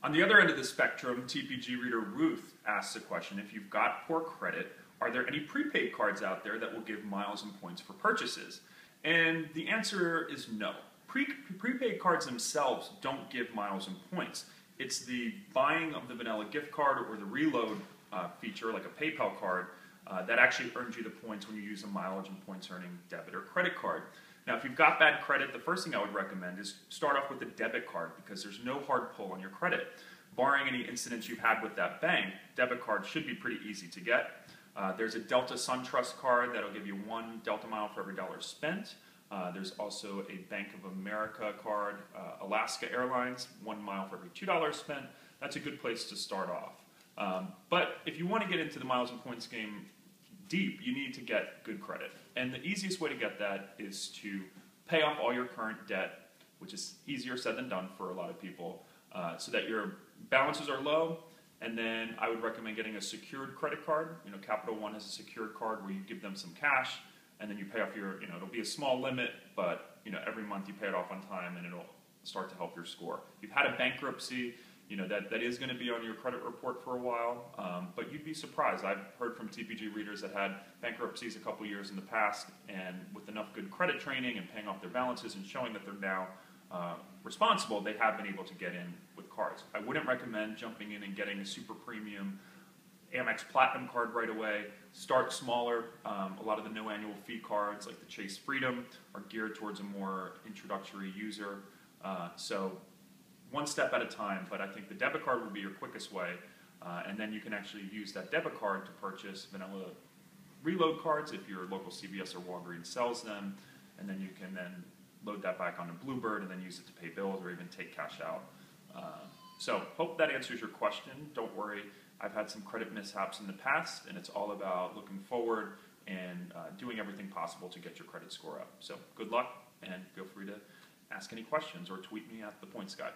On the other end of the spectrum, TPG reader Ruth asks a question: if you've got poor credit, are there any prepaid cards out there that will give miles and points for purchases? And the answer is no. Prepaid cards themselves don't give miles and points. It's the buying of the vanilla gift card or the reload feature, like a PayPal card, that actually earns you the points when you use a mileage and points earning debit or credit card. Now, if you've got bad credit, the first thing I would recommend is start off with a debit card, because there's no hard pull on your credit. Barring any incidents you've had with that bank, debit cards should be pretty easy to get. There's a Delta SunTrust card that'll give you 1 Delta mile for every $1 spent. There's also a Bank of America card, Alaska Airlines, 1 mile for every $2 spent. That's a good place to start off. But if you want to get into the miles and points game deep, you need to get good credit. And the easiest way to get that is to pay off all your current debt, which is easier said than done for a lot of people, so that your balances are low. And then I would recommend getting a secured credit card. You know, Capital One has a secured card where you give them some cash, and then you pay off your, it'll be a small limit, but, every month you pay it off on time, and it'll start to help your score. You've had a bankruptcy, that is going to be on your credit report for a while, but you'd be surprised. I've heard from TPG readers that had bankruptcies a couple years in the past, and with enough good credit training and paying off their balances and showing that they're now responsible, they have been able to get in with cards. I wouldn't recommend jumping in and getting a super premium Amex Platinum card right away. Start smaller. A lot of the no annual fee cards, like the Chase Freedom, are geared towards a more introductory user. So one step at a time, but I think the debit card would be your quickest way, and then you can actually use that debit card to purchase vanilla reload cards if your local CVS or Walgreens sells them, and then you can then load that back onto Bluebird and then use it to pay bills or even take cash out. So hope that answers your question. Don't worry, I've had some credit mishaps in the past, and it's all about looking forward and doing everything possible to get your credit score up. So good luck, and feel free to ask any questions or tweet me at The Points Guy.